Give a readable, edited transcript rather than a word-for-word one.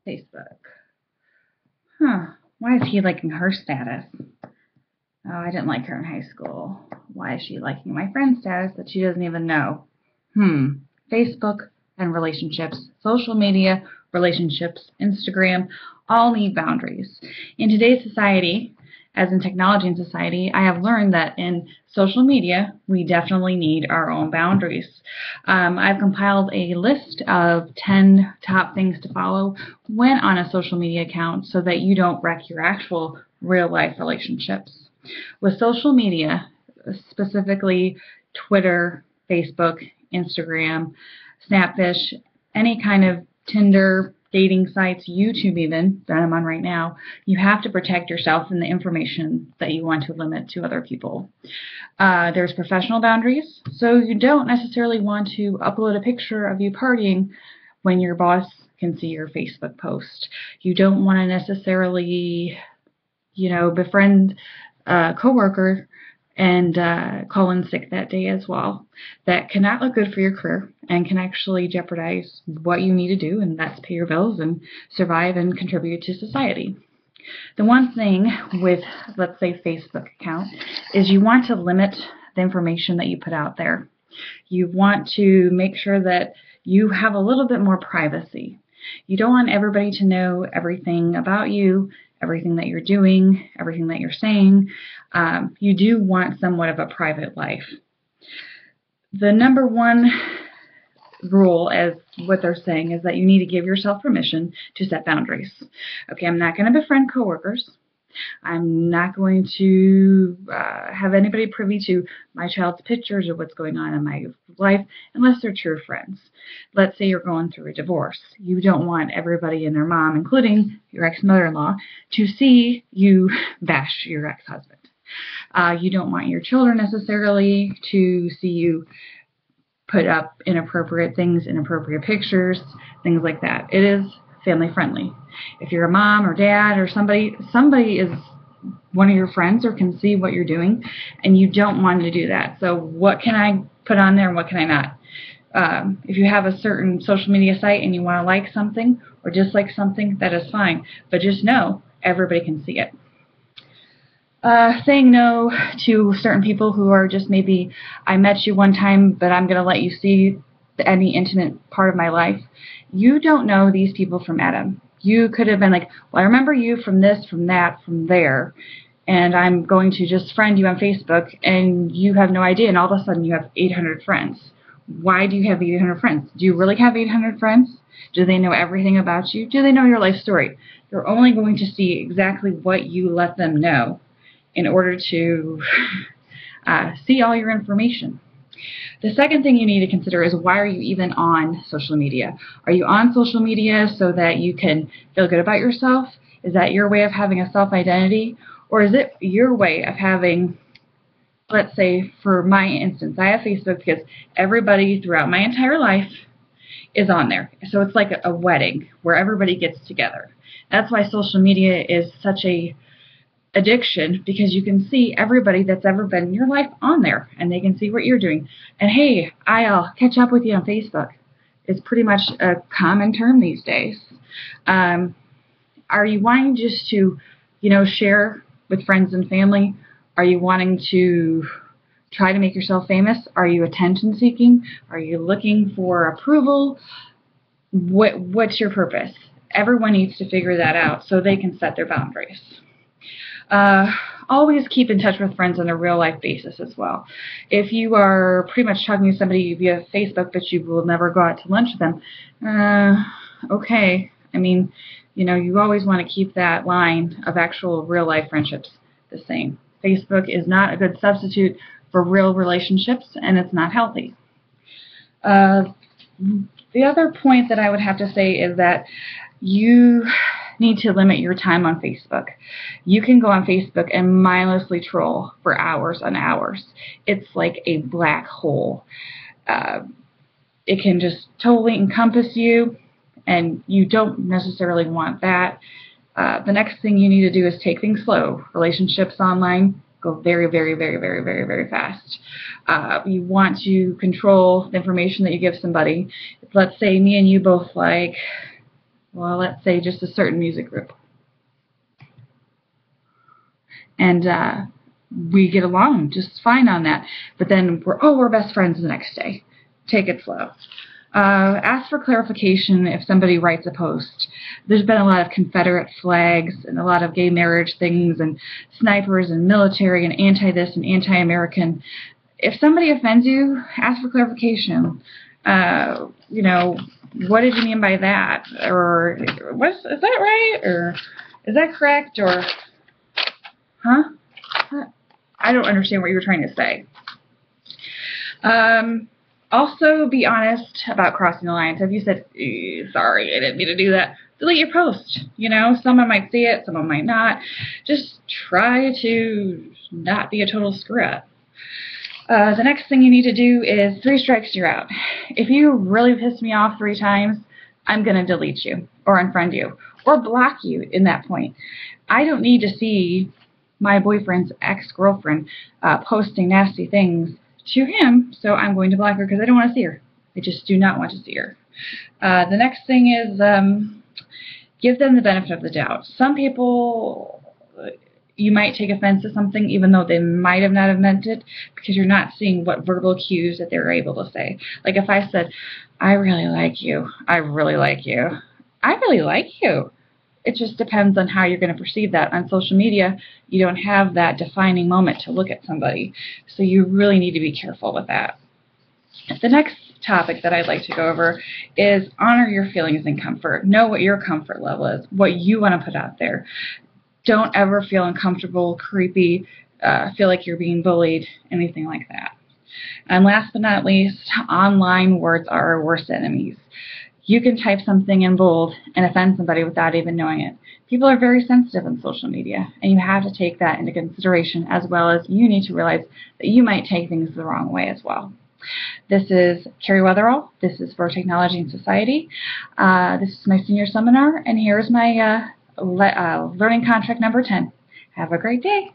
Facebook. Why is he liking her status? Oh, I didn't like her in high school. Why is she liking my friend's status that she doesn't even know? Facebook and relationships, social media, relationships, Instagram, all need boundaries. In today's society, as in technology and society, I have learned that in social media, we definitely need our own boundaries. I've compiled a list of 10 top things to follow when on a social media account so that you don't wreck your actual real life relationships. With social media, specifically Twitter, Facebook, Instagram, Snapfish, any kind of Tinder, dating sites, YouTube even, that I'm on right now, you have to protect yourself and the information that you want to limit to other people. There's professional boundaries, so you don't necessarily want to upload a picture of you partying when your boss can see your Facebook post. You don't want to necessarily, befriend a coworker and call in sick that day as well. That cannot look good for your career and can actually jeopardize what you need to do, and that's pay your bills and survive and contribute to society. The one thing with, let's say, Facebook account is you want to limit the information that you put out there. You want to make sure that you have a little bit more privacy. You don't want everybody to know everything about you, everything that you're doing, everything that you're saying. You do want somewhat of a private life. The number one rule, as what they're saying, is that you need to give yourself permission to set boundaries. Okay, I'm not going to befriend coworkers. I'm not going to have anybody privy to my child's pictures or what's going on in my life unless they're true friends. Let's say you're going through a divorce. You don't want everybody and their mom, including your ex-mother-in-law, to see you bash your ex-husband. You don't want your children necessarily to see you put up inappropriate things, inappropriate pictures, things like that. It is family friendly. If you're a mom or dad or somebody is one of your friends or can see what you're doing, and you don't want to do that. So what can I put on there and what can I not? If you have a certain social media site and you want to like something or dislike something, that is fine. But just know everybody can see it. Saying no to certain people who are just maybe, I met you one time, but I'm going to let you see any intimate part of my life. You don't know these people from Adam. You could have been like, well, I remember you from this, from that, from there, and I'm going to just friend you on Facebook, and you have no idea, and all of a sudden you have 800 friends. Why do you have 800 friends? Do you really have 800 friends? Do they know everything about you? Do they know your life story? They're only going to see exactly what you let them know in order to see all your information. The second thing you need to consider is, why are you even on social media? Are you on social media so that you can feel good about yourself? Is that your way of having a self-identity? Or is it your way of having, let's say, for my instance, I have Facebook because everybody throughout my entire life is on there. So it's like a wedding where everybody gets together. That's why social media is such a addiction, because you can see everybody that's ever been in your life on there, and they can see what you're doing. And hey, I'll catch up with you on Facebook. It's pretty much a common term these days. Are you wanting just to, share with friends and family? Are you wanting to try to make yourself famous? Are you attention seeking? Are you looking for approval? What's your purpose? Everyone needs to figure that out so they can set their boundaries. Always keep in touch with friends on a real life basis as well. If you are pretty much talking to somebody via Facebook but you will never go out to lunch with them, okay. I mean, you always want to keep that line of actual real life friendships the same. Facebook is not a good substitute for real relationships, and it's not healthy. The other point that I would have to say is that you need to limit your time on Facebook. You can go on Facebook and mindlessly troll for hours on hours. It's like a black hole. It can just totally encompass you, and you don't necessarily want that. The next thing you need to do is take things slow. Relationships online go very, very, very, very, very, very fast. You want to control the information that you give somebody. Let's say me and you both like well, let's say just a certain music group. And we get along just fine on that. But then we're best friends the next day. Take it slow. Ask for clarification if somebody writes a post. There's been a lot of Confederate flags and a lot of gay marriage things and snipers and military and anti-this and anti-American. If somebody offends you, ask for clarification. You know, what did you mean by that? Or is that right? Or is that correct? Or, huh? I don't understand what you were trying to say. Also, be honest about crossing the lines. If you said, sorry, I didn't mean to do that, delete your post. You know, someone might see it, someone might not. Just try to not be a total screw-up. The next thing you need to do is 3 strikes, you're out. If you really piss me off 3 times, I'm going to delete you or unfriend you or block you in that point. I don't need to see my boyfriend's ex-girlfriend posting nasty things to him, so I'm going to block her because I don't want to see her. I just do not want to see her. The next thing is give them the benefit of the doubt. Some people, you might take offense to something even though they might have not have meant it because you're not seeing what verbal cues that they're able to say. Like if I said, I really like you, I really like you, I really like you. It just depends on how you're going to perceive that. On social media, you don't have that defining moment to look at somebody, so you really need to be careful with that. The next topic that I'd like to go over is honor your feelings and comfort. Know what your comfort level is, what you want to put out there. Don't ever feel uncomfortable, creepy, feel like you're being bullied, anything like that. And last but not least, online words are our worst enemies. You can type something in bold and offend somebody without even knowing it. People are very sensitive on social media, and you have to take that into consideration, as well as you need to realize that you might take things the wrong way as well. This is Carrie Weatherall. This is for Technology and Society. This is my senior seminar, and here's my learning contract number 10. Have a great day.